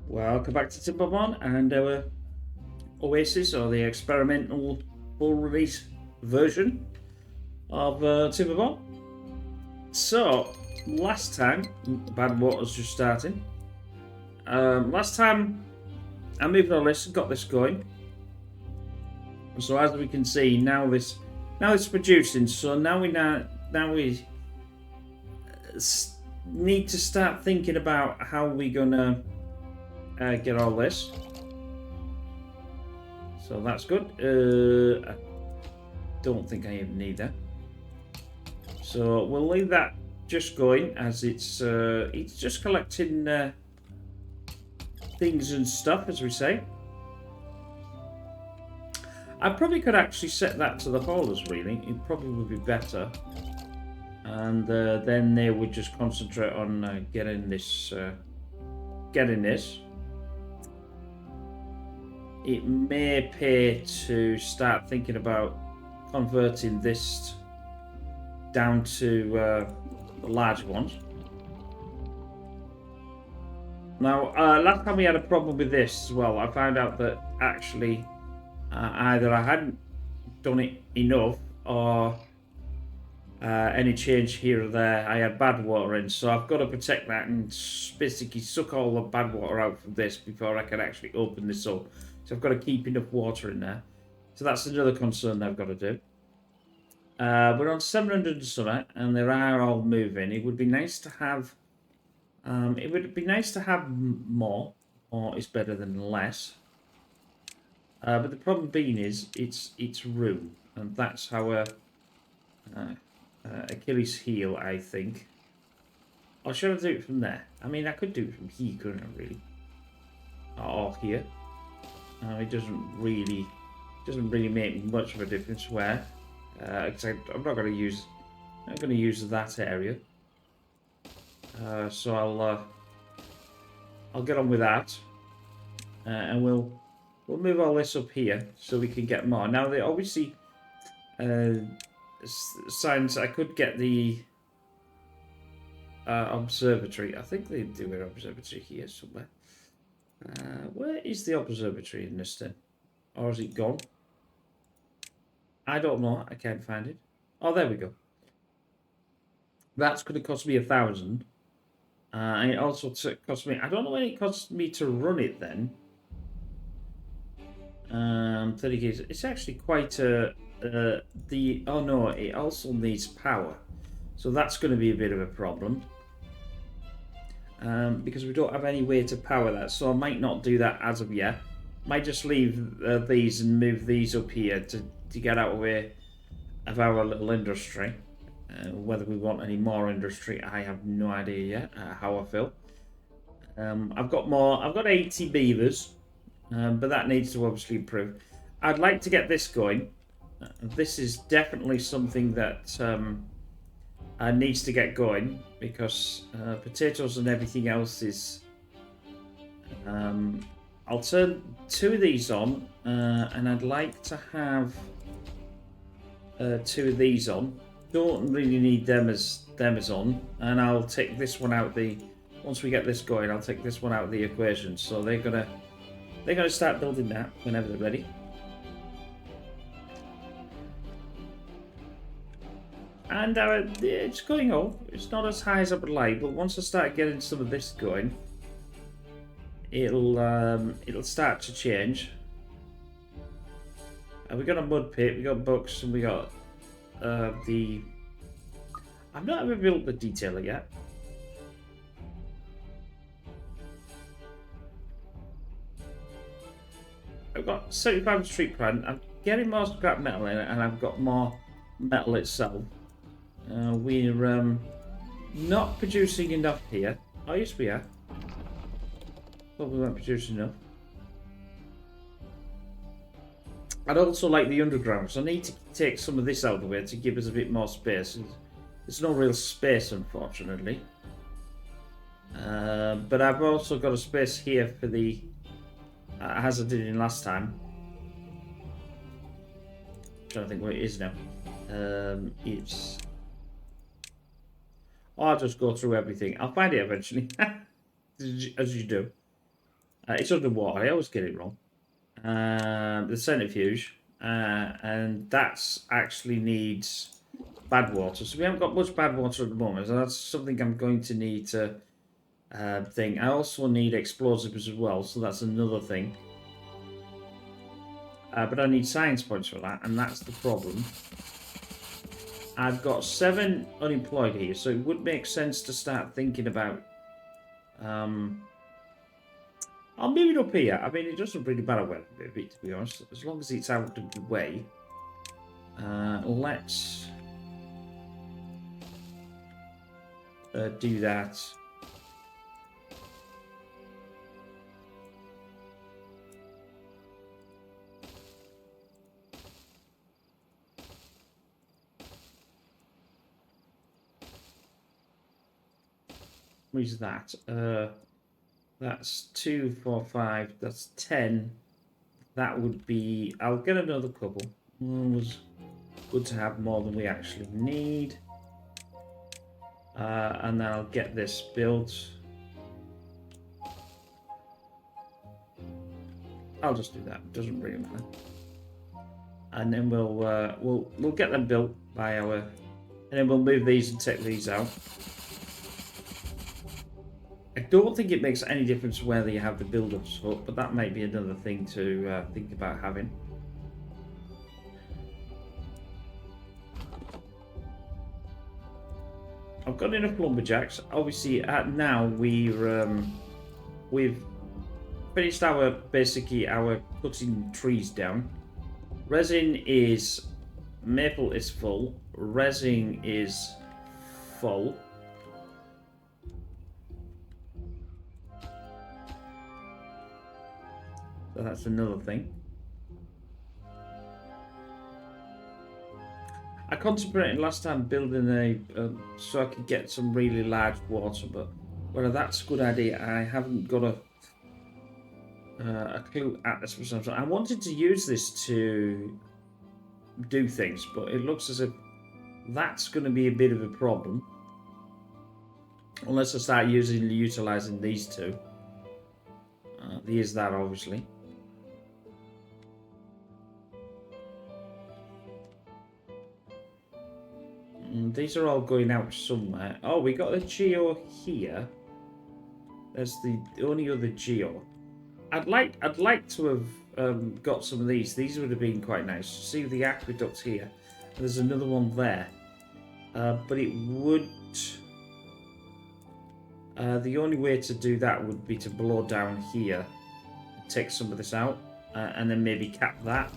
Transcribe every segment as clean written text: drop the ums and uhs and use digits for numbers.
Welcome back to Timberborn and our Oasis, or the experimental full release version of Timberborn. So, last time, Bad Water's just starting. Last time I moved our list and got this going. So as we can see, now it's producing. So now we need to start thinking about how we're gonna get all this. So that's good. I don't think I even need that. So we'll leave that just going as it's just collecting things and stuff, as we say. I probably could actually set that to the haulers, really. It probably would be better. And then they would just concentrate on getting this. It may pay to start thinking about converting this down to the large ones. Now, last time we had a problem with this as well. I found out that actually either I hadn't done it enough or any change here or there, I had bad water in. So I've got to protect that and basically suck all the bad water out from this before I can actually open this up. So I've got to keep enough water in there. So that's another concern I've got to do. We're on 700 and something, and they are all moving. It would be nice to have. It would be nice to have more, or it's better than less. But the problem being is it's room, and that's our Achilles heel, I think. Or should I do it from there? I mean, I could do it from here, couldn't I? Really? Or here. It doesn't really make much of a difference where. Except I'm not going to use that area. So I'll get on with that, and we'll move all this up here so we can get more. Now they obviously signs I could get the observatory. I think they do an observatory here somewhere. Where is the observatory in this thing? Or is it gone? I don't know. I can't find it. Oh, there we go. That's going to cost me 1,000. And it also cost me... I don't know when it cost me to run it then. 30 gigs. It's actually quite oh no, it also needs power. So that's going to be a bit of a problem. Because we don't have any way to power that. So I might not do that as of yet. Might just leave these and move these up here to get out of the way of our little industry. Whether we want any more industry, I have no idea yet how I feel. I've got 80 beavers, but that needs to obviously improve. I'd like to get this going. This is definitely something that needs to get going because potatoes and everything else is... I'll turn 2 of these on, and I'd like to have 2 of these on. Don't really need them as on, and I'll take this one out once we get this going. I'll take this one out of the equation. So they're gonna start building that whenever they're ready. And it's going up. It's not as high as I would like, but once I start getting some of this going, it'll start to change. We got a mud pit, we got books, and we got the... I've not ever built the detailer yet. I've got 75 street plant. I'm getting more scrap metal in it, and I've got more metal itself. We're not producing enough here. Oh, yes, we are. But we weren't producing enough. I'd also like the underground, so I need to take some of this out of the way to give us a bit more space. There's no real space, unfortunately. But I've also got a space here for the... as I did in last time. I'm trying to think where it is now. It's... I'll just go through everything. I'll find it eventually, as you do. It's underwater. I always get it wrong. The centrifuge, and that's actually needs bad water. So we haven't got much bad water at the moment. So that's something I'm going to need to thing. I also need explosives as well. So that's another thing. But I need science points for that, and that's the problem. I've got 7 unemployed here, so it would make sense to start thinking about. I'll move it up here. I mean, it doesn't really matter where I move it, to be honest, as long as it's out of the way. Let's do that. What is that? That's 2, 4, 5. That's 10. That would be. I'll get another couple. It was good to have more than we actually need. And then I'll get this built. I'll just do that. It doesn't really matter. And then we'll get them built by our. And then we'll move these and take these out. I don't think it makes any difference whether you have the build-ups up, but that might be another thing to think about having. I've got enough lumberjacks. Obviously, now we've finished our basically our cutting trees down. Resin is maple is full. Resin is full. So that's another thing. I contemplated last time building a so I could get some really large water, but whether that's a good idea, I haven't got a clue at this point. I wanted to use this to do things, but it looks as if that's going to be a bit of a problem unless I start utilizing these two. There's that, obviously. These are all going out somewhere. Oh, we got a geo here. There's the only other geo. I'd like to have got some of these. These would have been quite nice. See the aqueduct here. There's another one there. But it would. The only way to do that would be to blow down here, take some of this out, and then maybe cap that.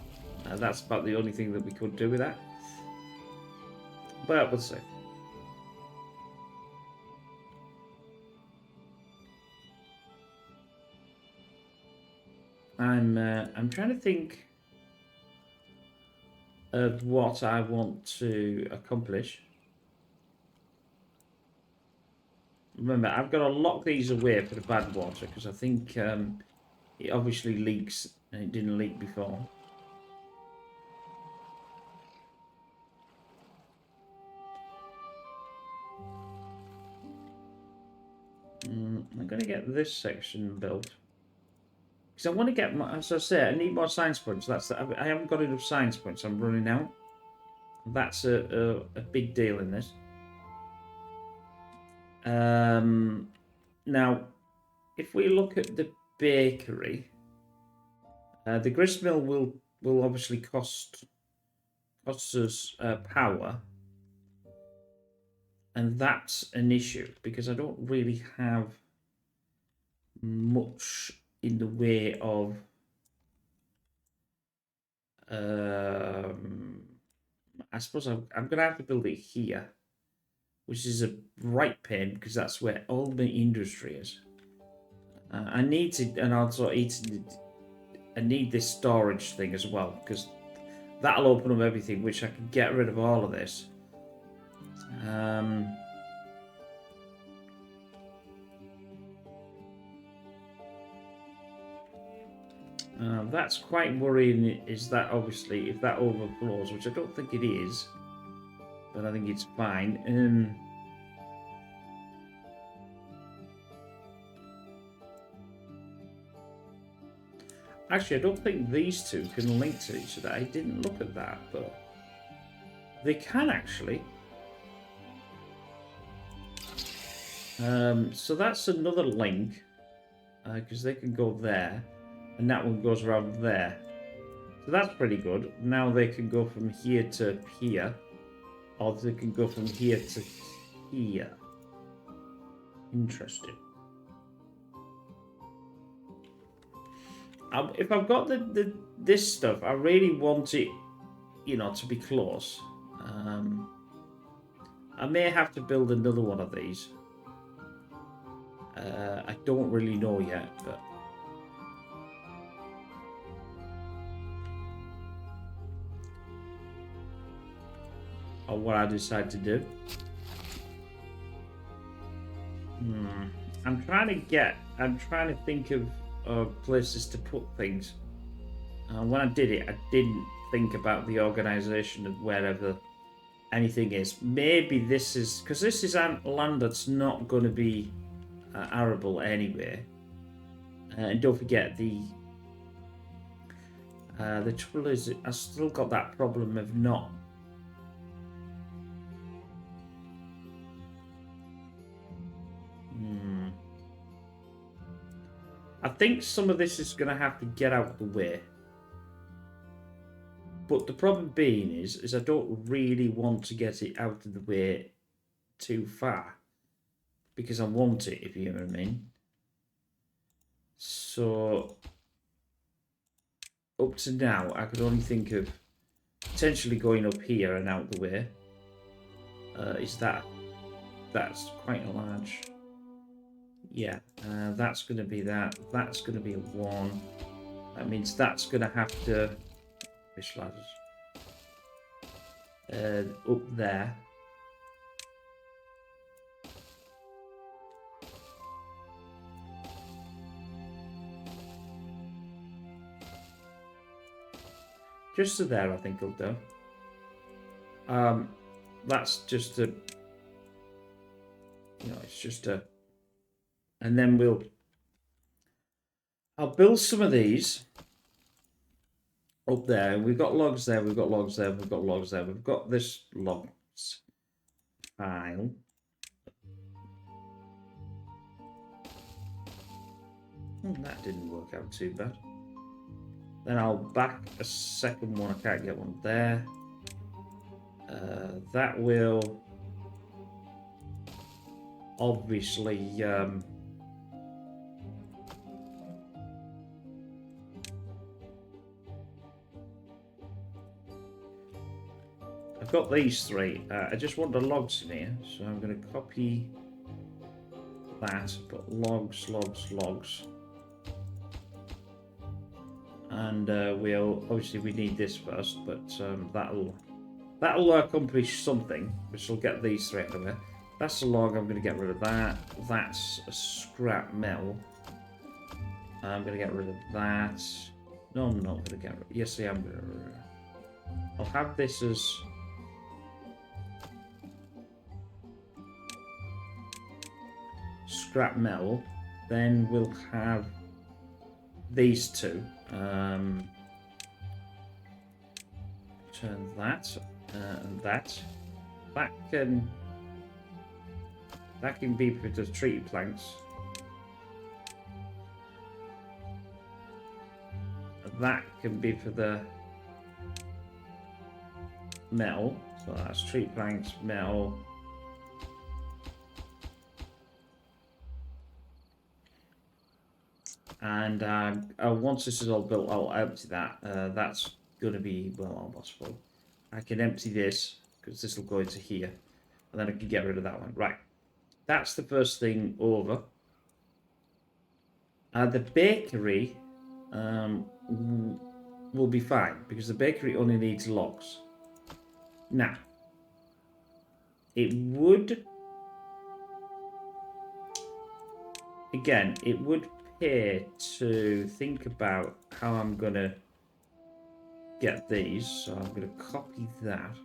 That's about the only thing that we could do with that. But we'll see. I'm trying to think of what I want to accomplish. Remember, I've got to lock these away for the bad water because I think it obviously leaks and it didn't leak before. I'm going to get this section built. Because I want to get, as I say, I need more science points. I haven't got enough science points. I'm running out. That's a big deal in this. Now, if we look at the bakery, the grist mill will obviously cost us power. And that's an issue because I don't really have much in the way of I suppose I'm going to have to build it here, which is a right pain because that's where all the industry is. I need to, and also I need this storage thing as well because that'll open up everything, which I can get rid of all of this. That's quite worrying, is that obviously if that overflows, which I don't think it is, but I think it's fine. Actually, I don't think these two can link to each other. I didn't look at that, but they can actually. So that's another link, because they can go there, and that one goes around there. So that's pretty good. Now they can go from here to here, or they can go from here to here. Interesting. If I've got this stuff, I really want it, you know, to be close. I may have to build another one of these. I don't really know yet, but or what I decide to do. I'm trying to think of places to put things. When I did it, I didn't think about the organisation of wherever anything is. Maybe this is because this is land that's not going to be arable anyway. And don't forget the trouble is I still got that problem of not. I think some of this is going to have to get out of the way. But the problem being is I don't really want to get it out of the way too far. Because I want it, if you know what I mean. So, up to now, I could only think of potentially going up here and out the way. That's quite a large... Yeah, that's going to be that. That's going to be a 1. That means that's going to have to... Fish ladders. Up there. Just to there, I think it'll do. That's just a... You know, it's just a... And then I'll build some of these up there. We've got logs there, we've got logs there, we've got logs there. We've got this logs file. That didn't work out too bad. Then I'll back a second one. I can't get one there. That will obviously... I've got these 3. I just want the logs in here, so I'm going to copy that, but logs. And we'll obviously we need this first, but that'll accomplish something, which will get these 3 out of there. That's a log. I'm going to get rid of that. That's a scrap metal. I'm going to get rid of that. No, I'm not going to get rid. Yes, I am going to get rid of it. I'll have this as scrap metal. Then we'll have these 2. Turn that and that. That can be for the treaty planks. That can be for the metal. So that's treaty planks, metal. And once this is all built, I'll empty that. That's going to be, well, almost full. I can empty this, because this will go into here. And then I can get rid of that one. Right. That's the first thing over. The bakery will be fine, because the bakery only needs logs. Now, it would... Again, it would pay to think about how I'm going to get these. So I'm going to copy that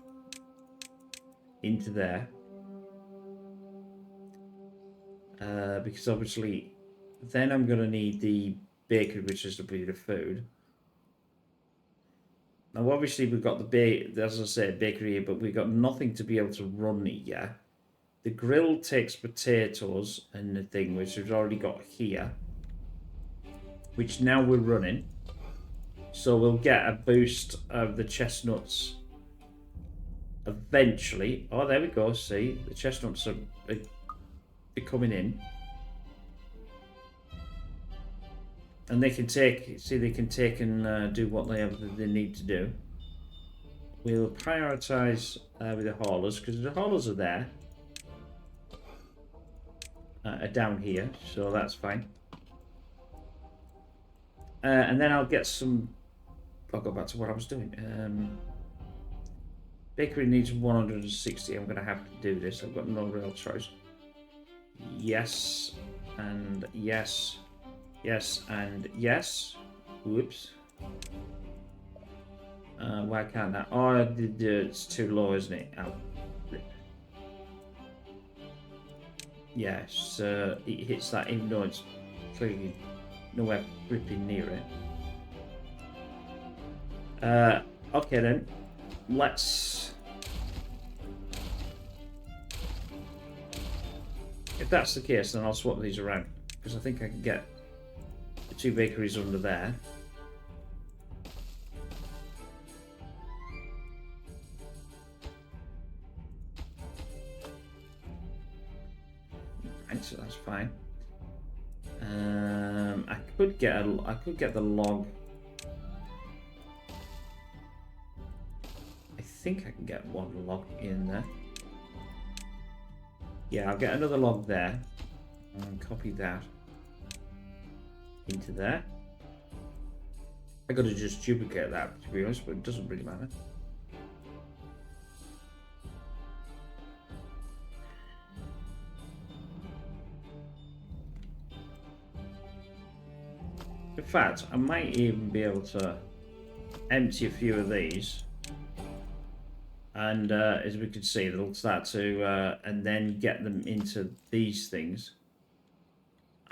into there. Because obviously then I'm going to need the bakery, which is to be the food. Now, obviously, we've got as I said, bakery here, but we've got nothing to be able to run it yet. The grill takes potatoes and the thing, which we've already got here, which now we're running. So we'll get a boost of the chestnuts eventually. Oh, there we go. See, the chestnuts are coming in. And they can take, and do what they need to do. We'll prioritise with the haulers, because the haulers are there. Are down here, so that's fine. And then I'll get some... I'll go back to what I was doing. Bakery needs 160. I'm going to have to do this. I've got no real choice. Yes, and yes. Yes, and yes. Whoops. Why can't that? Oh, it's too low, isn't it? Oh. Yes, it hits that even though it's clearly nowhere gripping near it. Okay then, let's... If that's the case, then I'll swap these around, because I think I can get the 2 bakeries under there. Right, so that's fine. I could get the log. I think I can get 1 log in there. Yeah, I'll get another log there and copy that into there. I got to just duplicate that, to be honest, but it doesn't really matter. In fact, I might even be able to empty a few of these, and as we can see, they'll start to, and then get them into these things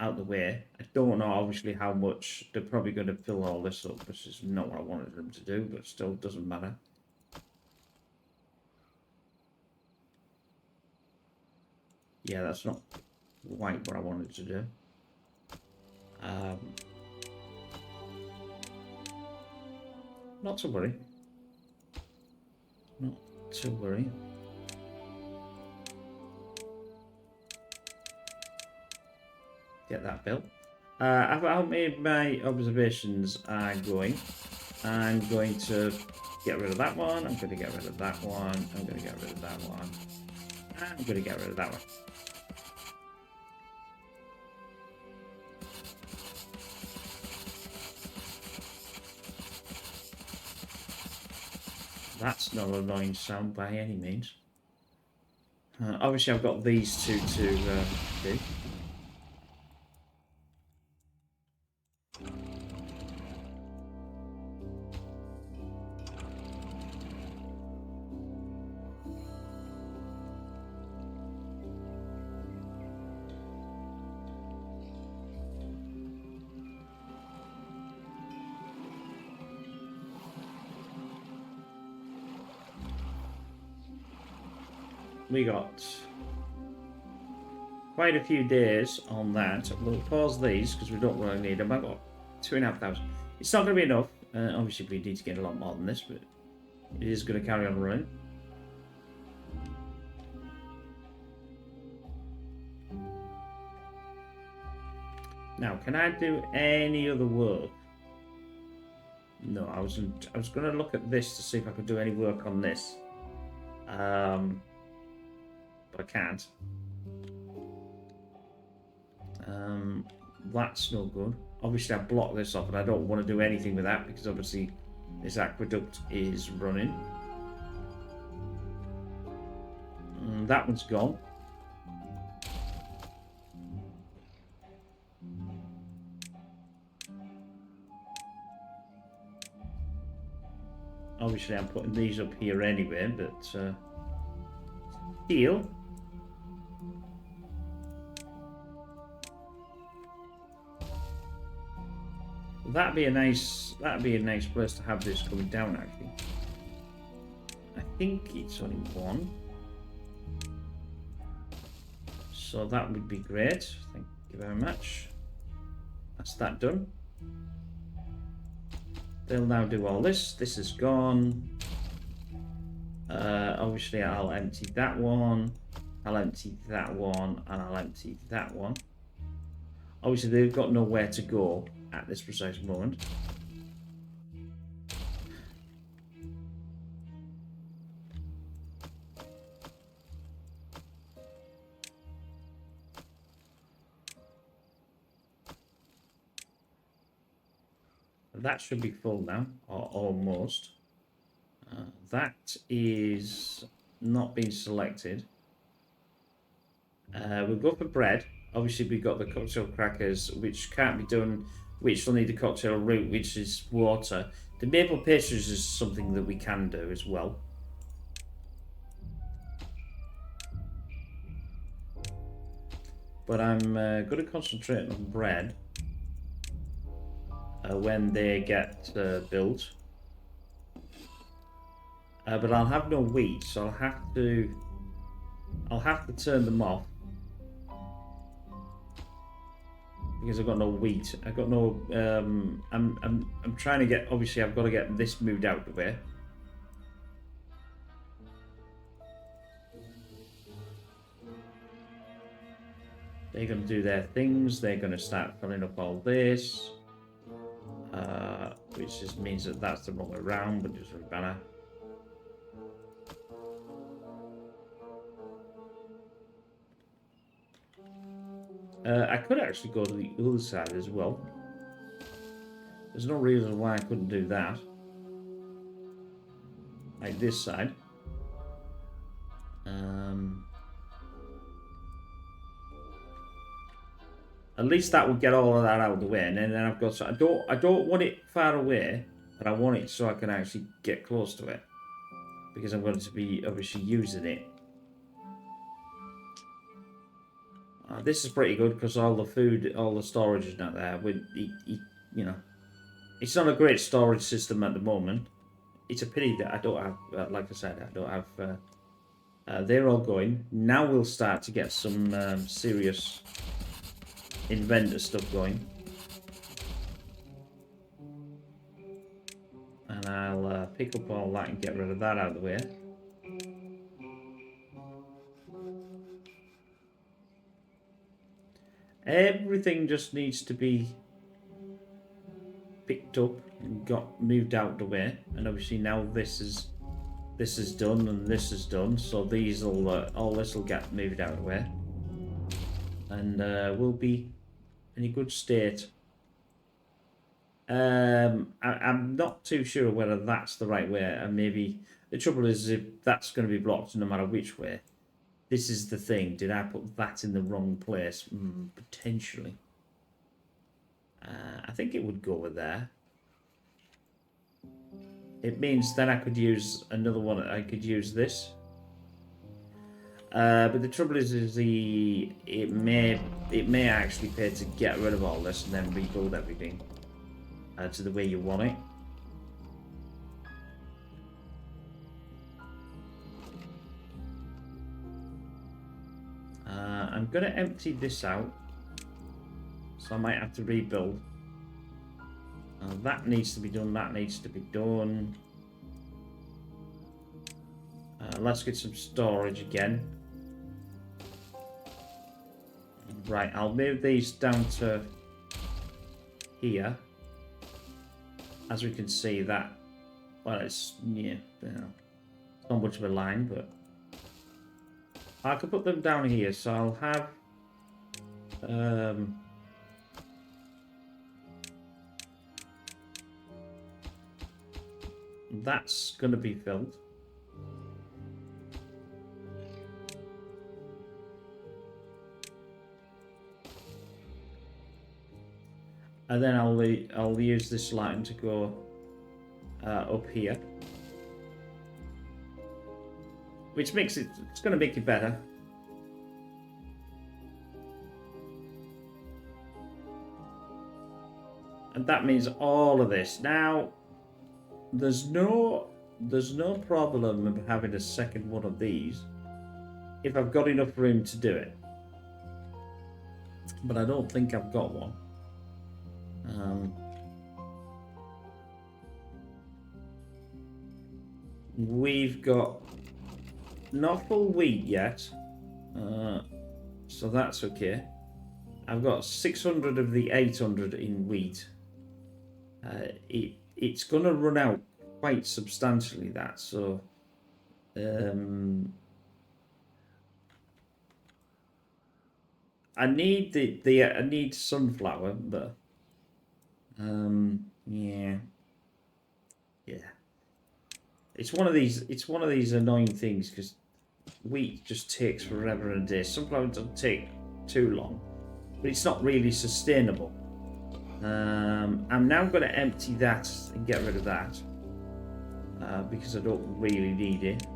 out the way. I don't know, obviously, how much. They're probably going to fill all this up, which is not what I wanted them to do, but still doesn't matter. Yeah, that's not quite what I wanted to do. Not to worry. Not to worry. Get that built. How many of my observations are going? I'm going to get rid of that one. I'm going to get rid of that one. I'm going to get rid of that one. I'm going to get rid of that one. That's not an annoying sound by any means. Obviously, I've got these 2 to do. We got quite a few days on that. We'll pause these because we don't really need them. I've got 2,500. It's not going to be enough. Obviously, we need to get a lot more than this, but it is going to carry on running. Now, can I do any other work? No, I was going to look at this to see if I could do any work on this. But I can't. That's no good. Obviously, I blocked this off, and I don't want to do anything with that because obviously this aqueduct is running. That one's gone. Obviously, I'm putting these up here anyway, but steel. That'd be a nice place to have this coming down. Actually, I think it's only one, so that would be great. Thank you very much. That's that done. They'll now do all this. This is gone. Obviously, I'll empty that one. I'll empty that one, and I'll empty that one. Obviously, they've got nowhere to go at this precise moment. That should be full now, or almost. That is not being selected. We'll go for bread. Obviously, we've got the cocktail crackers, which can't be done, which will need a cocktail root, which is water. The maple pastries is something that we can do as well. But I'm going to concentrate on bread when they get built. But I'll have no wheat, so I'll have to turn them off because I've got no wheat. I've got no. I'm trying to get. Obviously, I've got to get this moved out of the way. They're going to do their things. They're going to start filling up all this, which just means that that's the wrong way around, but just really better. I could actually go to the other side as well. There's no reason why I couldn't do that. Like this side. At least that would get all of that out of the way, and then I've got. So I don't want it far away, but I want it so I can actually get close to it, because I'm going to be obviously using it. This is pretty good because all the food, all the storage is not there. You know, it's not a great storage system at the moment. It's a pity that I don't have, like I said, I don't have. They're all going. Now we'll start to get some serious inventor stuff going. And I'll pick up all that and get rid of that out of the way. Everything just needs to be picked up and got moved out of the way. And obviously now this is done and this is done. So these will all this will get moved out of the way, and we'll be in a good state. I'm not too sure whether that's the right way, and maybe the trouble is if that's going to be blocked no matter which way. This is the thing. Did I put that in the wrong place? Potentially. I think it would go with there. It means then I could use another one. I could use this. But the trouble is it may actually pay to get rid of all this and then rebuild everything to the way you want it. I'm going to empty this out, so I might have to rebuild. That needs to be done, that needs to be done. Let's get some storage again. Right, I'll move these down to here. As we can see that, well, it's, yeah, it's not much of a line, but I could put them down here, so I'll have that's going to be filled. And then I'll use this line to go up here, which makes it's going to make it better. And that means all of this. Now, there's no problem of having a second one of these if I've got enough room to do it. But I don't think I've got one. We've got not full wheat yet, so that's okay. I've got 600 of the 800 in wheat. It's going to run out quite substantially, that, so I need I need sunflower, but yeah. It's one of these annoying things because wheat just takes forever and a day. Sunflower doesn't take too long, but it's not really sustainable. I'm now going to empty that and get rid of that because I don't really need it.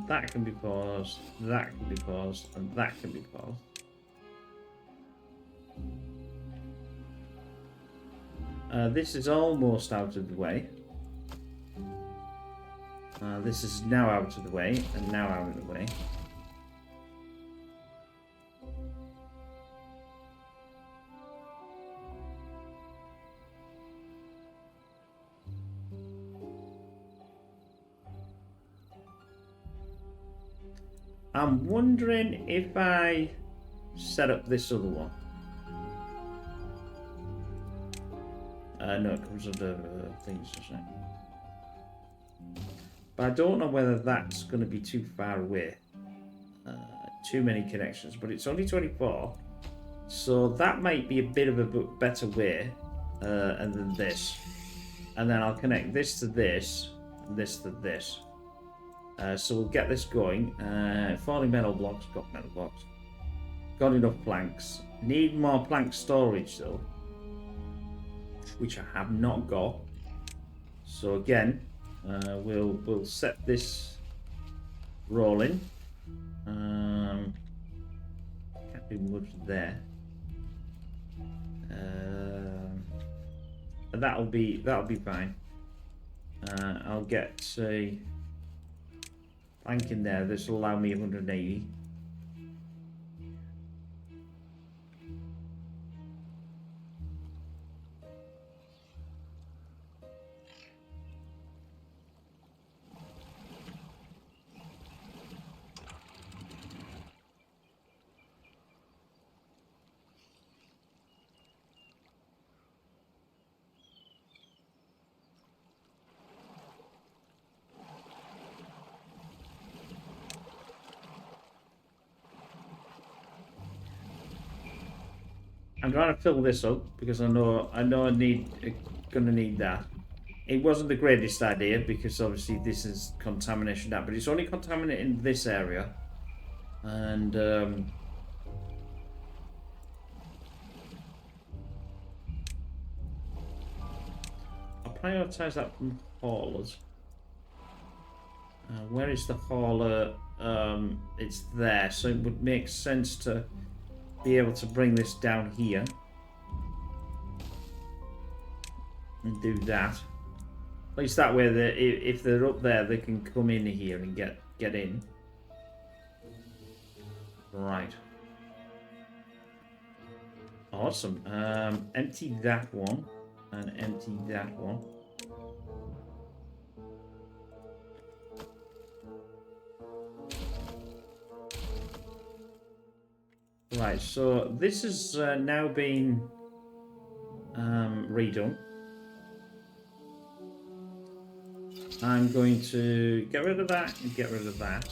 That can be paused, that can be paused, and that can be paused. This is almost out of the way. This is now out of the way, and now out of the way. I'm wondering if I set up this other one. No, it comes under things, doesn't it? But I don't know whether that's going to be too far away. Too many connections, but it's only 24. So that might be a bit of a better way and then this. And then I'll connect this to this, and this to this. So we'll get this going. 40 metal blocks, got metal blocks. Got enough planks. Need more plank storage though, which I have not got. So again, we'll set this rolling. Can't do much there. That'll be fine. I'll get a plank in there. This will allow me 180. I'm trying to fill this up because I know gonna need that. It wasn't the greatest idea because obviously this is contamination now, but it's only contaminated in this area, and I'll prioritize that from haulers. Where is the hauler? It's there, so it would make sense to be able to bring this down here and do that. At least that way, if they're up there, they can come in here and get in. Right. Awesome. Empty that one and empty that one. Right, so this is now been redone. I'm going to get rid of that and get rid of that.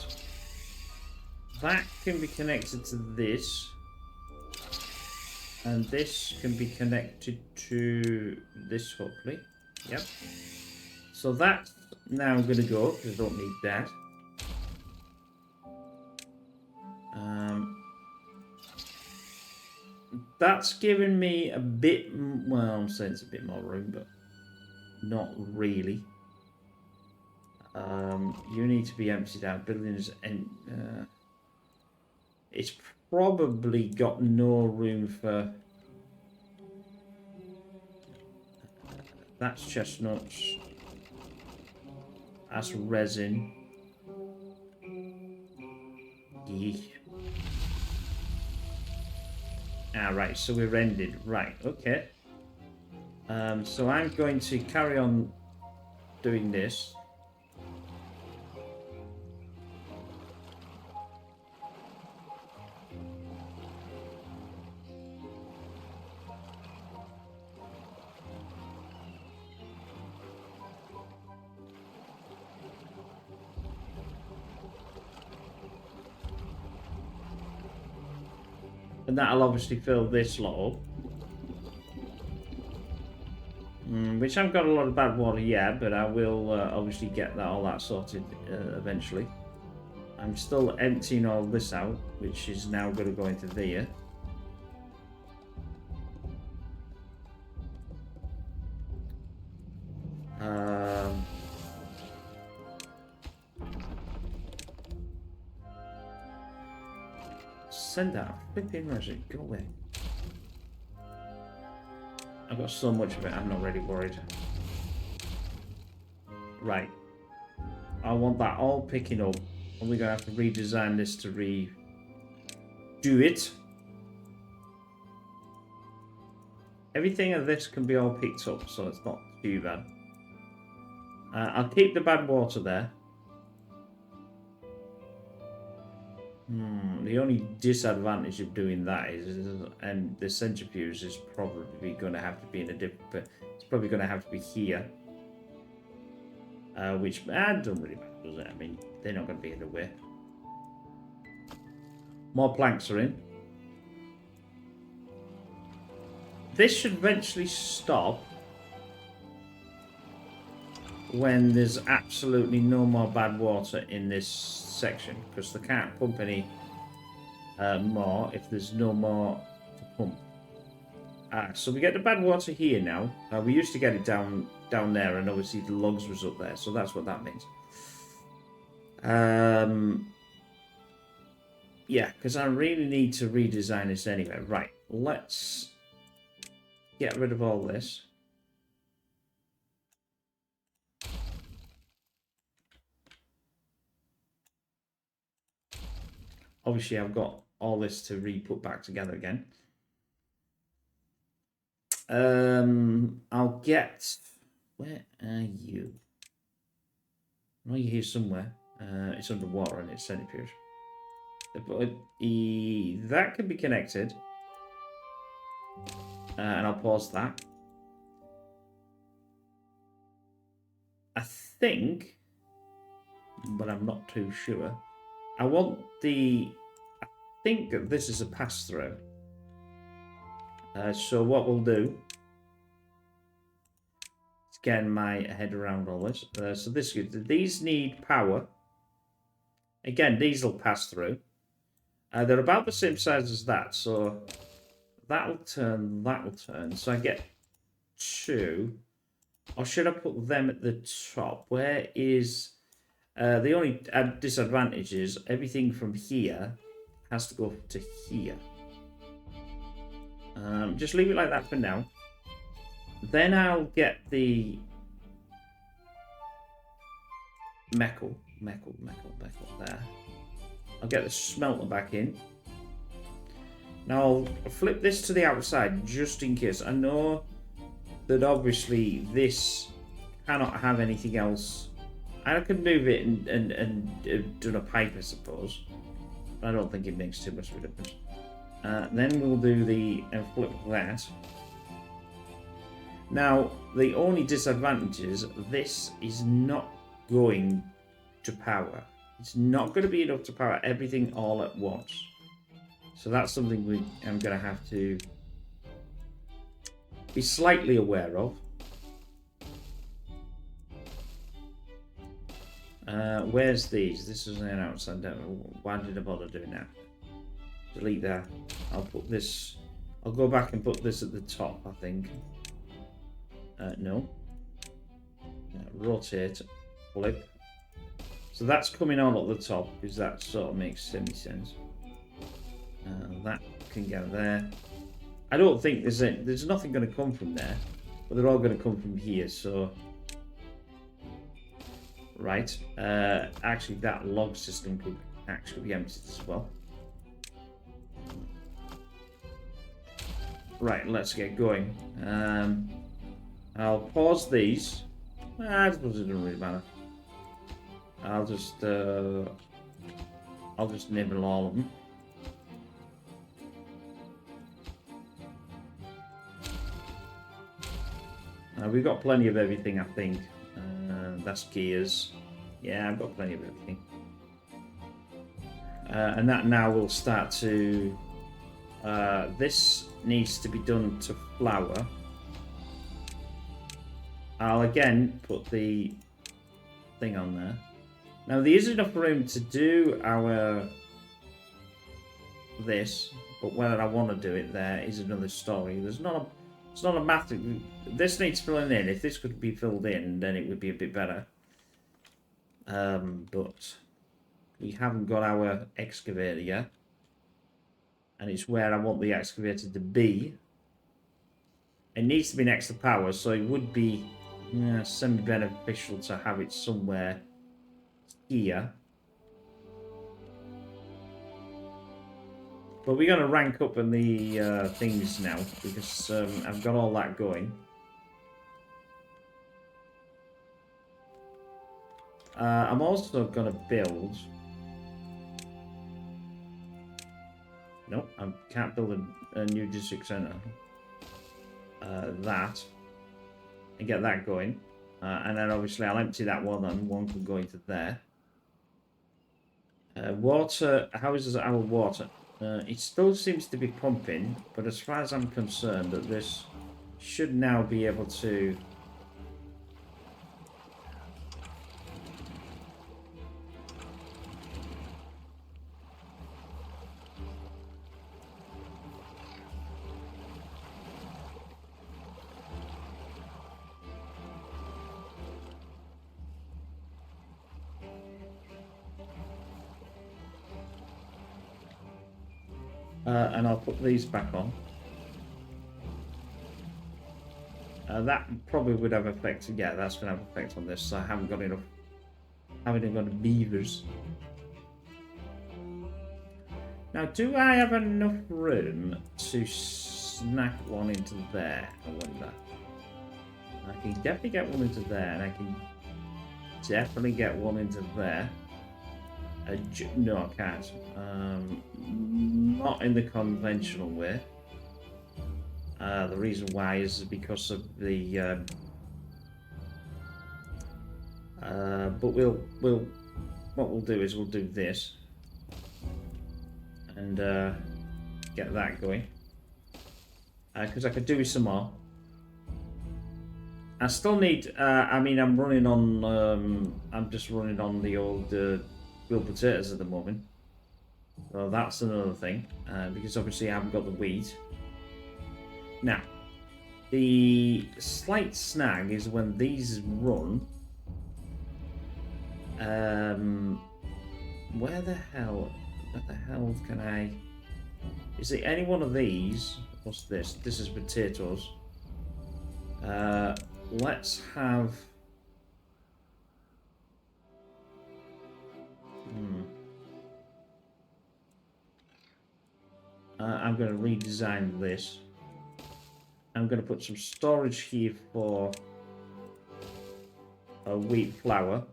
That can be connected to this. And this can be connected to this, hopefully. Yep. So that's now going to go, because I don't need that. that's given me a bit, well, I'm saying it's a bit more room, but not really. You need to be emptied out. Buildings, and it's probably got no room for. That's chestnuts. That's resin. Yeah. Ah, right. So we're ended. Right. Okay. So I'm going to carry on doing this. And that'll obviously fill this lot up. Which I haven't got a lot of bad water yet, but I will obviously get all that sorted eventually. I'm still emptying all this out, which is now going to go into there. Send that flipping resin. Go away. I've got so much of it, I'm not really worried. Right. I want that all picking up. And we're going to have to redesign this to redo it. Everything of this can be all picked up, so it's not too bad. I'll keep the bad water there. The only disadvantage of doing that is, and the centrifuge is probably going to have to be in a different, but it's probably going to have to be here. Which don't really matter, does it? I mean, they're not going to be in the way. More planks are in. This should eventually stop when there's absolutely no more bad water in this section, because they can't pump any more if there's no more to pump. So we get the bad water here now. We used to get it down there, and obviously the logs was up there, so that's what that means. Yeah, because I really need to redesign this anyway. Right, let's get rid of all this. Obviously, I've got all this to re-put back together again. I'll get... Where are you? I know you're here somewhere. It's underwater and it's centrifuge. But that can be connected. And I'll pause that. I think, but I'm not too sure. I want the... I think that this is a pass-through. So what we'll do is getting my head around all this. So these need power. Again, these will pass through. They're about the same size as that, so that'll turn, that'll turn. So I get 2. Or should I put them at the top? Where is... the only disadvantage is everything from here has to go to here. Just leave it like that for now. Then I'll get the metal there. I'll get the smelter back in. Now I'll flip this to the outside just in case. I know that obviously this cannot have anything else. I could move it and do a pipe, I suppose. I don't think it makes too much of a difference. Then we'll do and flip that. Now, the only disadvantage is this is not going to power. It's not going to be enough to power everything all at once. So that's something I'm going to have to be slightly aware of. Where's these? This is an outside. Why did I bother doing that? Delete that. I'll I'll go back and put this at the top, I think. No. Rotate, flip. So that's coming on at the top, because that sort of makes semi-sense. That can go there. I don't think there's nothing going to come from there, but they're all going to come from here, so... Right. Actually, that log system could actually be emptied as well. Right, let's get going. I'll pause these. I suppose it doesn't really matter. I'll just nibble all of them. We've got plenty of everything, I think. That's gears. Yeah, I've got plenty of everything. And that now will start to... this needs to be done to flour. I'll again put the thing on there. Now there is enough room to do our this, but whether I want to do it there is another story. It's not a massive. This needs filling in. If this could be filled in, then it would be a bit better. But we haven't got our excavator yet, and it's where I want the excavator to be. It needs to be next to power, so it would be semi-beneficial to have it somewhere here. But we're going to rank up in the things now, because I've got all that going. I'm also going to build... Nope, I can't build a new district centre. That. And get that going. And then obviously I'll empty that one, and one can go into there. Water, how is our water? It still seems to be pumping, but as far as I'm concerned, that this should now be able to... and I'll put these back on. That probably would have effect. Yeah, that's going to have effect on this. So I haven't got enough. Haven't got enough beavers. Now, do I have enough room to snack one into there? I wonder. I can definitely get one into there, and I can definitely get one into there. No, I can't. Not in the conventional way. The reason why is because of the. But what we'll do is we'll do this and get that going. Because I could do with some more. I still need. I mean, I'm running on. I'm just running on the old. Grilled potatoes at the moment, so that's another thing, because obviously I haven't got the wheat. Now, the slight snag is when these run. Where the hell can I? Is it any one of these? What's this? This is potatoes. Let's have. I'm going to redesign this. I'm going to put some storage here for wheat flour.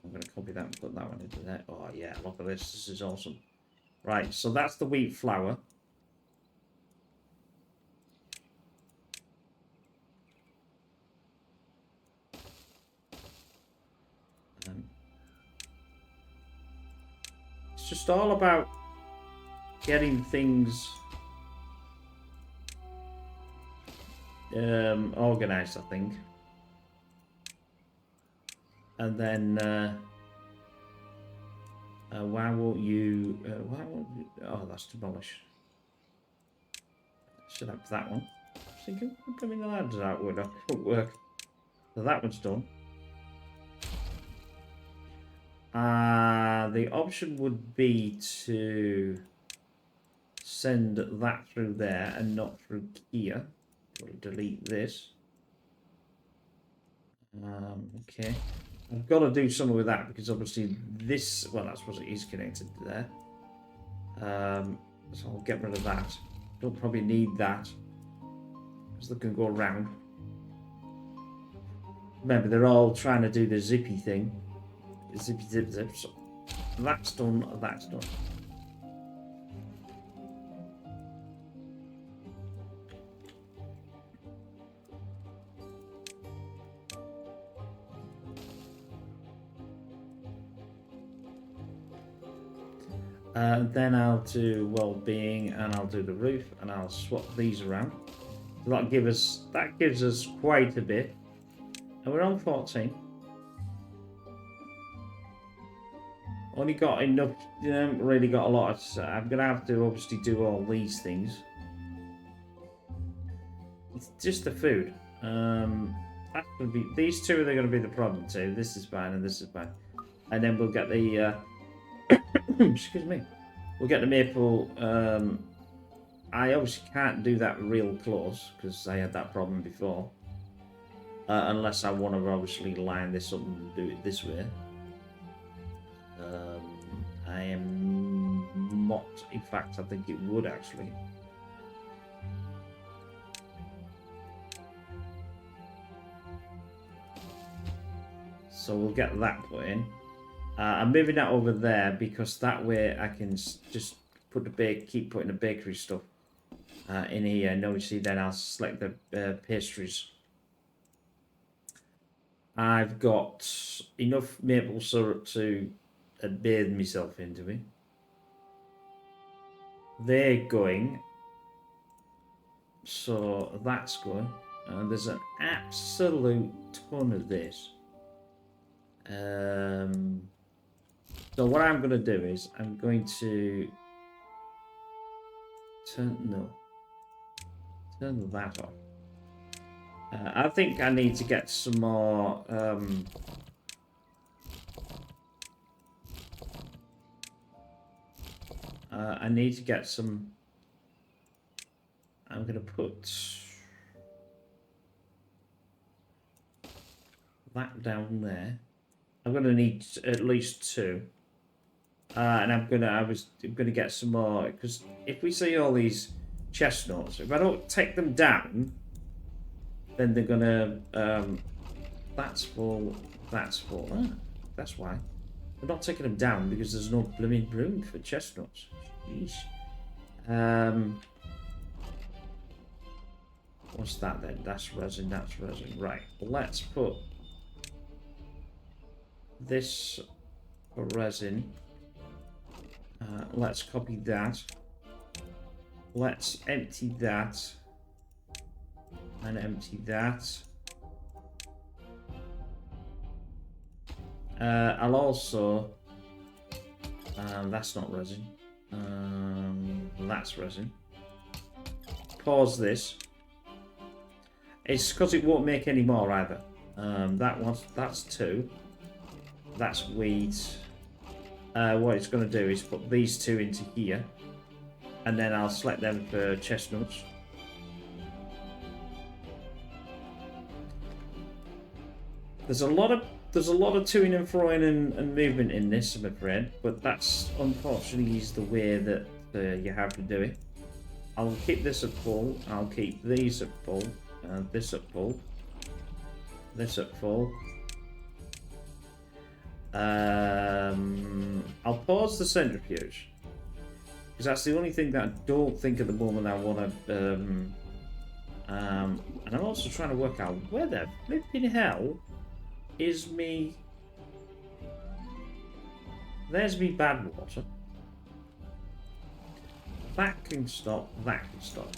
I'm going to copy that and put that one into there. Oh yeah, look at this. This is awesome. Right, so that's the wheat flour. It's just all about getting things organized, I think. And then Why won't you... oh, that's demolish. Should have that one. I was thinking, putting the ladders out would work. So that one's done. The option would be to send that through there and not through here. We'll delete this. Okay. I've got to do something with that because obviously this, well, I suppose it is connected to there. So I'll get rid of that. Don't probably need that because they can go around. Remember, they're all trying to do the zippy thing. Zippy zip zip. So that's done, that's done. Then I'll do well-being and I'll do the roof and I'll swap these around. So that gives us quite a bit. And we're on 14. Only got enough, you know, really got a lot of, I'm gonna have to obviously do all these things. It's just the food. That's gonna be, these two are gonna be the problem too. This is fine and this is fine. And then we'll get the excuse me. We'll get the maple. I obviously can't do that real close because I had that problem before. Unless I want to obviously line this up and do it this way. I am not. In fact, I think it would actually. So we'll get that put in. I'm moving that over there because that way I can just put the keep putting the bakery stuff in here. And obviously then I'll select the pastries. I've got enough maple syrup to bathe myself into it. They're going. So that's going. There's an absolute ton of this. So what I'm going to do is I'm going to turn that off. I think I need to get some more I need to get some. I'm going to put that down there. I'm going to need at least 2. And I'm gonna get some more because if we see all these chestnuts, if I don't take them down, then they're gonna. That's full. That's full. Ah, that's why we're not taking them down because there's no blooming room for chestnuts. Jeez. What's that then? That's resin. That's resin. Right. Let's put this for resin. Let's copy that. Let's empty that. And empty that. I'll also... that's not resin. That's resin. Pause this. It's because it won't make any more either. That's 2. That's wheat. What it's going to do is put these 2 into here, and then I'll select them for chestnuts. There's a lot of toing and froing and movement in this, I'm afraid, but that's unfortunately is the way that you have to do it. I'll keep this at full. I'll keep these at full. This at full. This at full. I'll pause the centrifuge because that's the only thing that I don't think at the moment I want to. And I'm also trying to work out where the flipping hell is me. There's me bad water. That can stop. That can stop.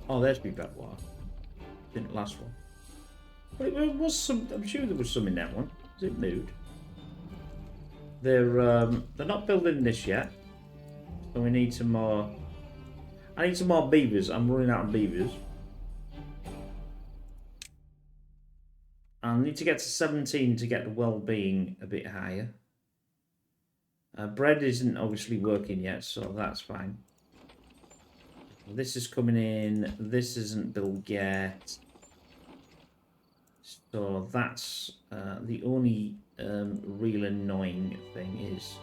Oh, there's me bad water. Didn't last one. But it was some. I'm sure there was some in that one. Is it moved? They're not building this yet, so we need some more. I need some more beavers. I'm running out of beavers. I'll need to get to 17 to get the well-being a bit higher. Bread isn't obviously working yet, so that's fine. This is coming in. This isn't built yet. So that's the only real annoying thing is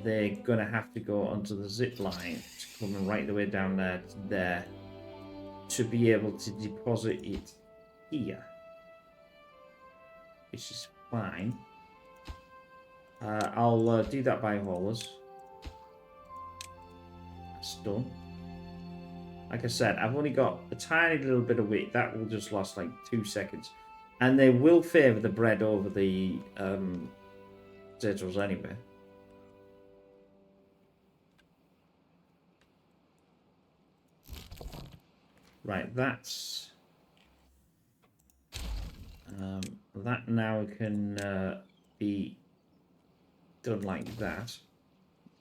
they're going to have to go onto the zip line to come right the way down there to there to be able to deposit it here. Which is fine. I'll do that by haulers. That's done. Like I said, I've only got a tiny little bit of wheat. That will just last like 2 seconds. And they will favour the bread over the potatoes anyway. Right, that's... that now can be done like that.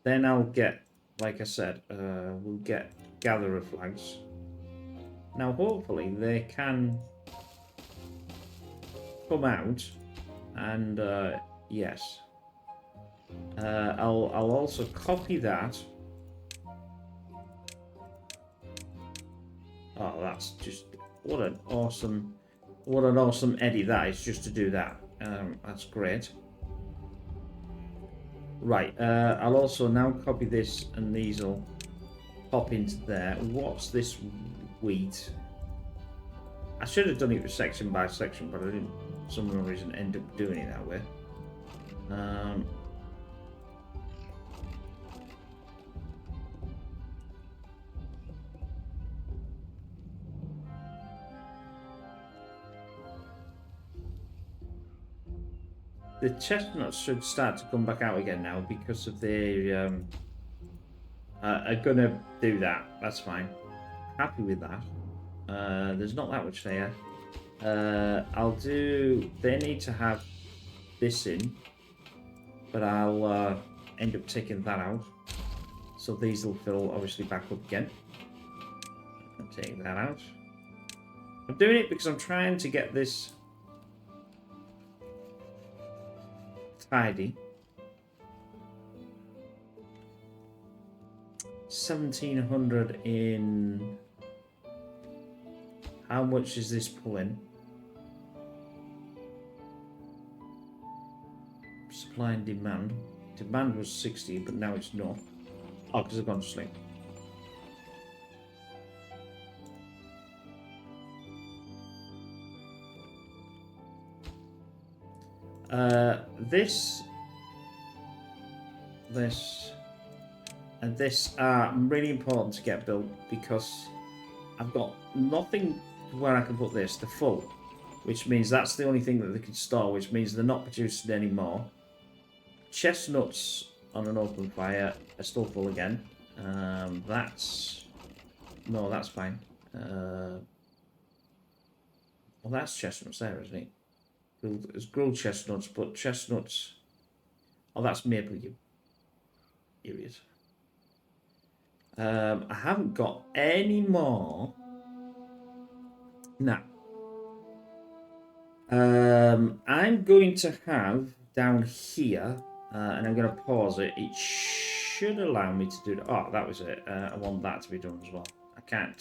Then I'll get, like I said, we'll get gatherer flags. Now hopefully they can come out and yes. I'll also copy that. Oh, that's just what an awesome edit that is, just to do that. That's great. Right, I'll also now copy this, and these will pop into there. What's this wheat? I should have done it section by section, but I didn't, for some reason, end up doing it that way. The chestnuts should start to come back out again now because of their are gonna do that. That's fine. Happy with that. There's not that much there. I'll do. They need to have this in, but I'll end up taking that out. So these will fill obviously back up again. I'll take that out. I'm doing it because I'm trying to get this tidy. 1700 in. How much is this pulling? Supply and demand. Demand was 60, but now it's not. Oh, because I've gone to sleep. This, and this are really important to get built because I've got nothing where I can put this. They're full, which means that's the only thing that they can store, which means they're not producing any more. Chestnuts on an open fire are still full again. That's fine. Well, that's chestnuts there, isn't it? It's grilled chestnuts, but chestnuts. Oh, that's maple. You idiot. I haven't got any more. Now, I'm going to have down here, and I'm going to pause it. It should allow me to do that. Oh, that was it. I want that to be done as well. I can't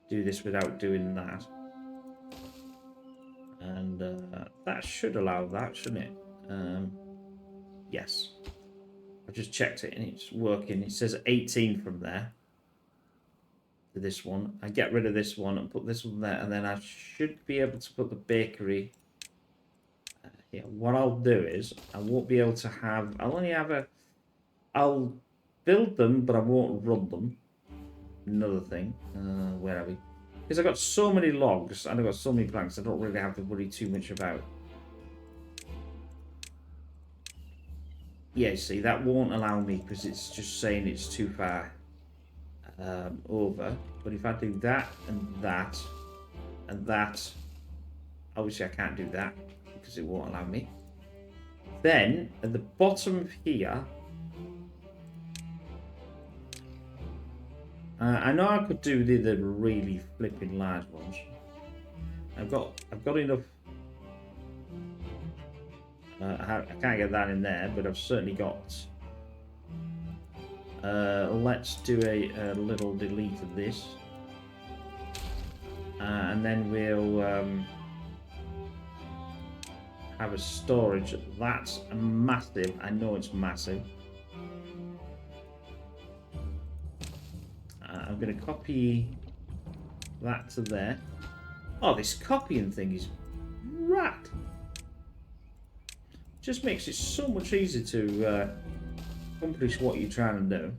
do this without doing that. And that should allow that, shouldn't it? Yes. I just checked it and it's working. It says 18 from there to this one. I get rid of this one and put this one there, and then I should be able to put the bakery here. What I'll do is I won't be able to have. I'll only have I'll build them, but I won't run them. Another thing. Where are we? Because I've got so many logs and I've got so many planks, I don't really have to worry too much about. Yeah, see, that won't allow me because it's just saying it's too far over. But if I do that and that and that, obviously I can't do that because it won't allow me. Then at the bottom of here, I know I could do the really flipping large ones. I've got enough. I can't get that in there, but I've certainly got. Let's do a little delete of this, and then we'll have a storage. That's massive. I know it's massive. I'm going to copy that to there. Oh, this copying thing is rad. Just makes it so much easier to accomplish what you're trying to do.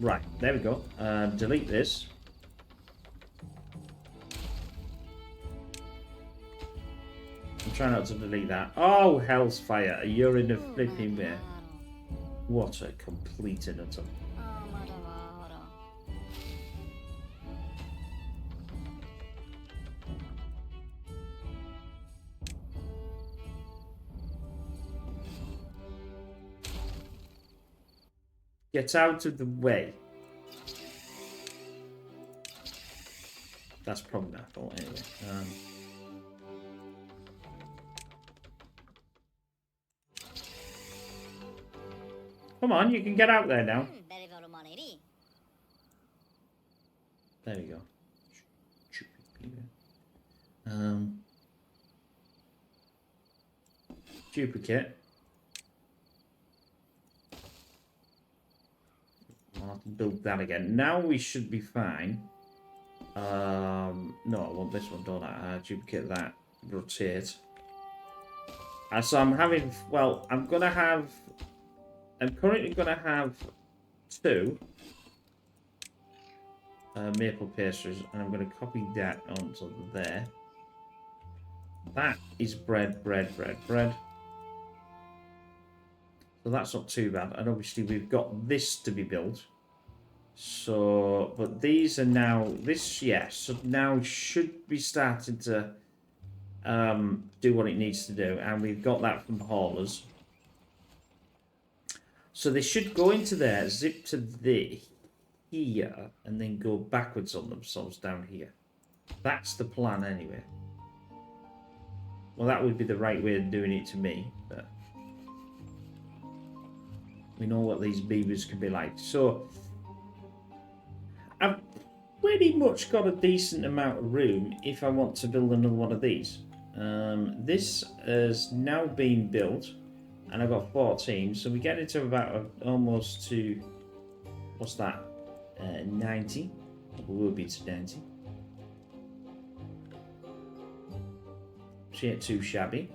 Right, there we go. Delete this. I'm trying not to delete that. Oh, hell's fire. You're in a flipping bear. What a complete and utter. Get out of the way. That's probably my fault anyway. Come on, you can get out there now. There we go. Duplicate. I'll have to build that again. Now we should be fine. No, I want this one, don't I? Duplicate that. Rotate. So I'm having... Well, I'm currently going to have 2 maple pastries, and I'm going to copy that onto there. That is bread. So that's not too bad. And obviously we've got this to be built. So, but these are now, so now should be starting to do what it needs to do. And we've got that from haulers. So they should go into there, zip to here, and then go backwards on themselves down here. That's the plan anyway. Well, that would be the right way of doing it to me, but we know what these beavers can be like. So I've pretty much got a decent amount of room if I want to build another one of these. This has now been built, and I've got 14, so we get into about almost to, what's that, 90. We will be to 90. She ain't too shabby.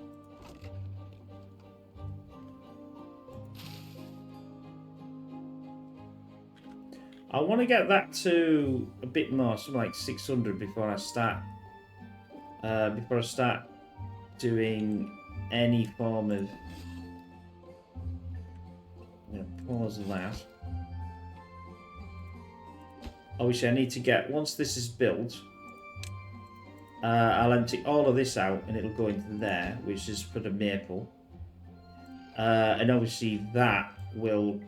I want to get that to a bit more, something like 600 before I start. Before I start doing any form of. I'm going to pause that. Obviously, I need to get, once this is built, I'll empty all of this out and it'll go into there, which is for the maple. And obviously that will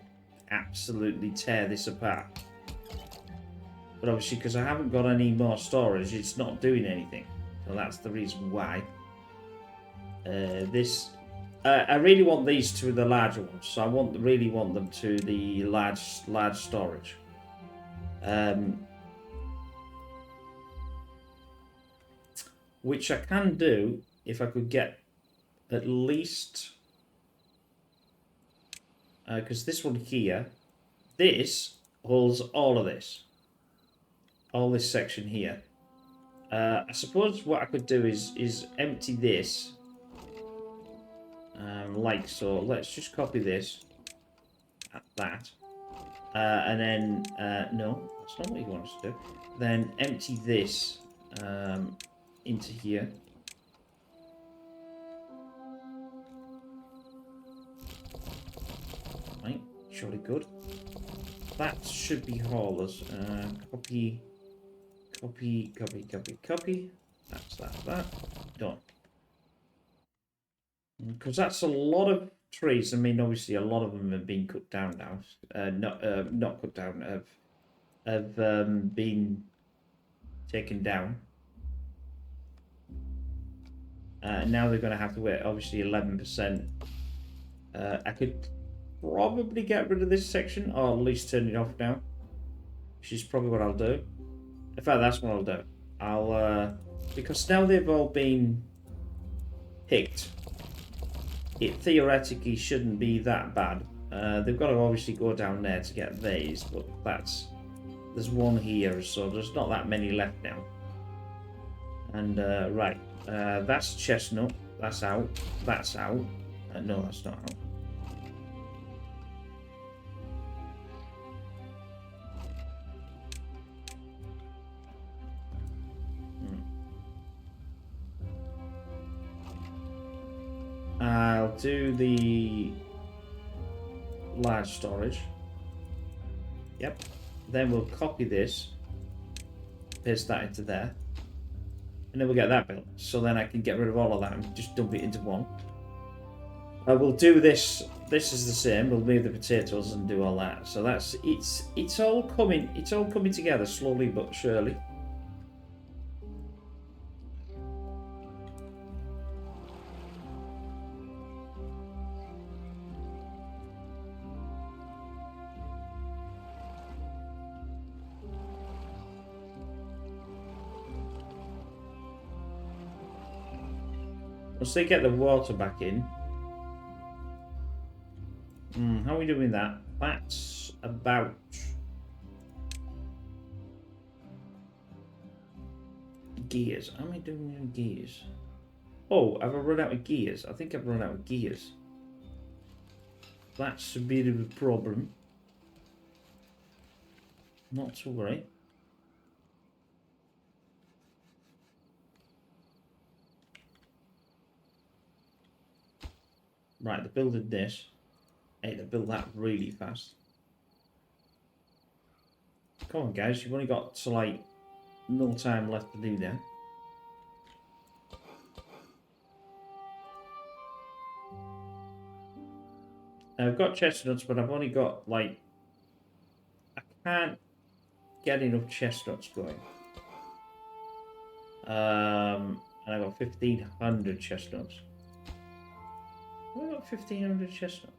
absolutely tear this apart. But obviously, because I haven't got any more storage, it's not doing anything. So that's the reason why. I really want these to the larger ones. So I really want them to the large storage. Which I can do if I could get at least, because this one here, this holds all of this, all this section here. I suppose what I could do is empty this, like so. Let's just copy this at that, and then no, that's not what you want us to do. Then empty this into here. Right, surely good. that should be haulers. Copy, copy, copy, copy, copy. That's that. Done. Because that's a lot of trees. I mean, obviously, a lot of them have been cut down now. Not cut down. Have been taken down. Now they're going to have to wait. Obviously, 11%. I could probably get rid of this section, or at least turn it off now. Which is probably what I'll do. In fact, that's what I'll do. I'll because now they've all been picked. It theoretically shouldn't be that bad. They've got to obviously go down there to get these, but there's one here, so there's not that many left now. And right, that's chestnut. That's out. That's out. No, that's not out. I'll do the large storage. Yep. Then we'll copy this, paste that into there, and then we'll get that built. So then I can get rid of all of that and just dump it into one. We'll do this. This is the same. We'll move the potatoes and do all that. So that's it's all coming. It's all coming together slowly but surely. Once they get the water back in. How are we doing that? That's about... gears. How am I doing in gears? Oh, have I run out of gears? I think I've run out of gears. That's a bit of a problem. Not to worry. Right, they building this. Hey, they built that really fast. Come on, guys. You've only got, like, no time left to do that. I've got chestnuts, but I've only got, like... I can't get enough chestnuts going. And I've got 1,500 chestnuts. I've got 1,500 chestnuts.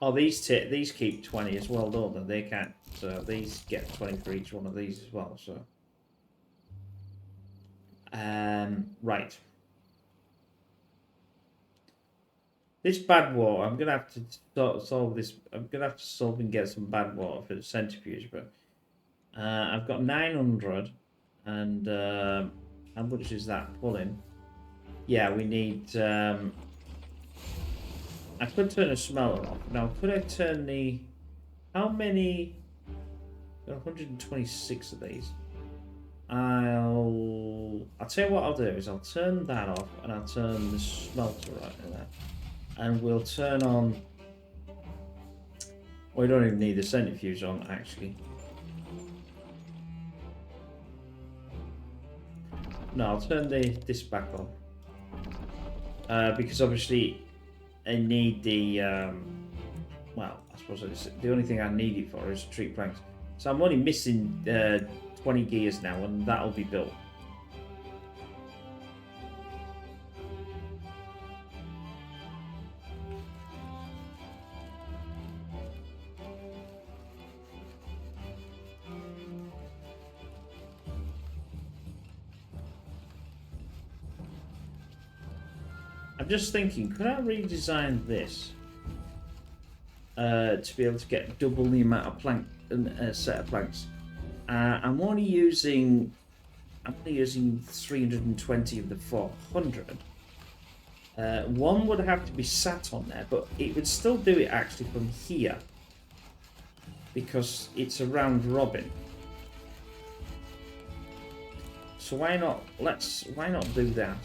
Oh, these keep 20 as well, don't they? They can't. So these get 20 for each one of these as well. So, right. This bad water, I'm gonna have to solve this. I'm gonna have to solve and get some bad water for the centrifuge, but I've got 900, and how much is that pulling? Yeah, we need. I could turn a smeller off. Now, could I turn the... How many... 126 of these. I'll tell you what I'll do is I'll turn that off and I'll turn the smelter right in there. And we'll turn on... Well, we don't even need the centrifuge on, actually. No, I'll turn this back on. Because obviously... I need the, well, I suppose it's, the only thing I need it for is tree planks. So I'm only missing 20 gears now, and that'll be built. I'm just thinking, could I redesign this to be able to get double the amount of plank set of planks? I'm only using 320 of the 400. One would have to be sat on there, but it would still do it actually from here because it's a round robin. So why not do that?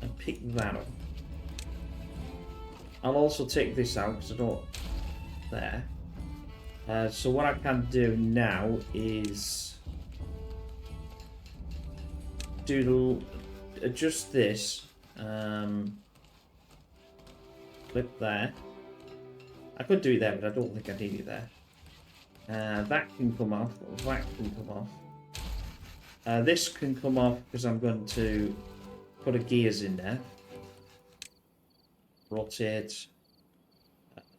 And pick that up. I'll also take this out because I don't... There. So what I can do now is adjust this. Flip there. I could do it there, but I don't think I need it there. That can come off. That can come off. This can come off because I'm going to put a gears in there. Rotate.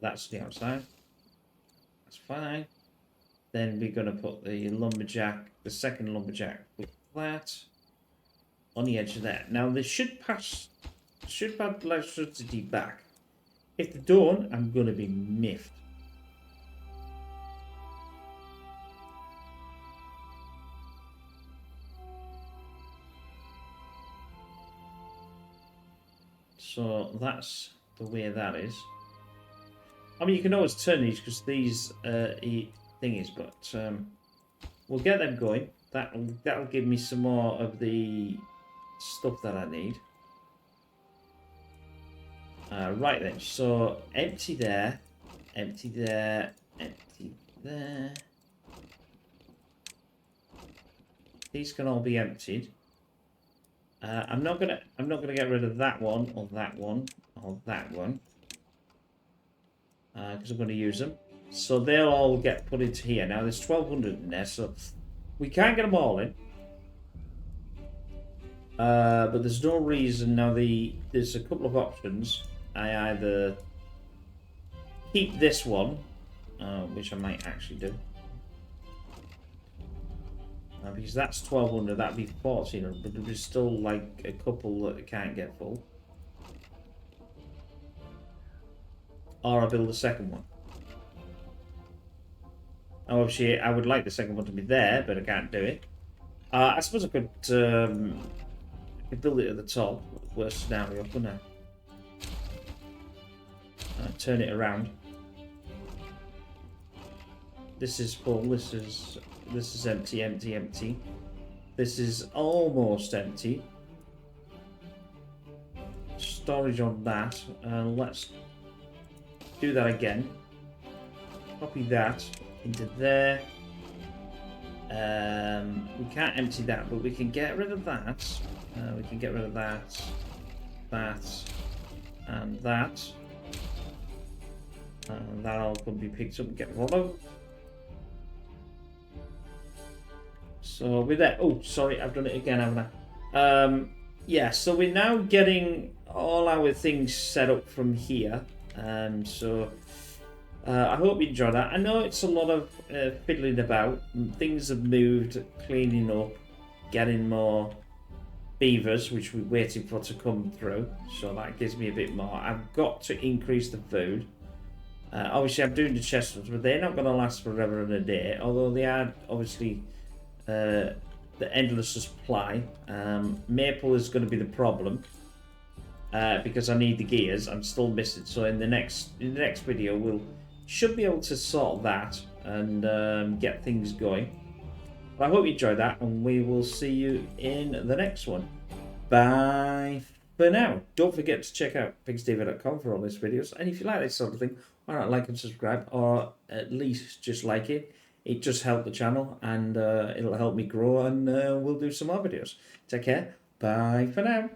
That's the outside. That's fine. Then we're going to put the lumberjack, the second lumberjack, with that on the edge of that. Now they should pass electricity back. If they don't, I'm going to be miffed. So that's the way that is. I mean, you can always turn these because these thingies, but we'll get them going. That'll give me some more of the stuff that I need. Right then, so empty there, empty there, empty there. These can all be emptied. I'm not gonna get rid of that one or that one or that one because I'm going to use them. So they'll all get put into here. Now there's 1,200 in there, so we can't get them all in. But there's no reason now. There's a couple of options. I either keep this one, which I might actually do. Because that's 1,200, that'd be 1,400, but there's still like a couple that can't get full. Or I build a second one. Obviously, I would like the second one to be there, but I can't do it. I suppose I could build it at the top. Worst scenario, couldn't I? Turn it around. This is full. This is empty, empty, empty. This is almost empty. Storage on that. Let's do that again. Copy that into there. We can't empty that, but we can get rid of that. We can get rid of that, that, and that. That all can be picked up and get rid of. So with that, oh sorry, I've done it again, haven't I? Yeah, so we're now getting all our things set up from here. So I hope you enjoy that. I know it's a lot of fiddling about. Things have moved, cleaning up, getting more beavers, which we're waiting for to come through. So that gives me a bit more. I've got to increase the food. Obviously, I'm doing the chestnuts, but they're not going to last forever and a day. Although they are obviously the endless supply. Maple is going to be the problem. Because I need the gears, I'm still missing. So in the next video, we should be able to sort that and get things going. But I hope you enjoyed that, and we will see you in the next one. Bye for now. Don't forget to check out BigStever.com for all these videos. And if you like this sort of thing, why not like and subscribe, or at least just like it. It just helps the channel, and it'll help me grow, and we'll do some more videos. Take care. Bye for now.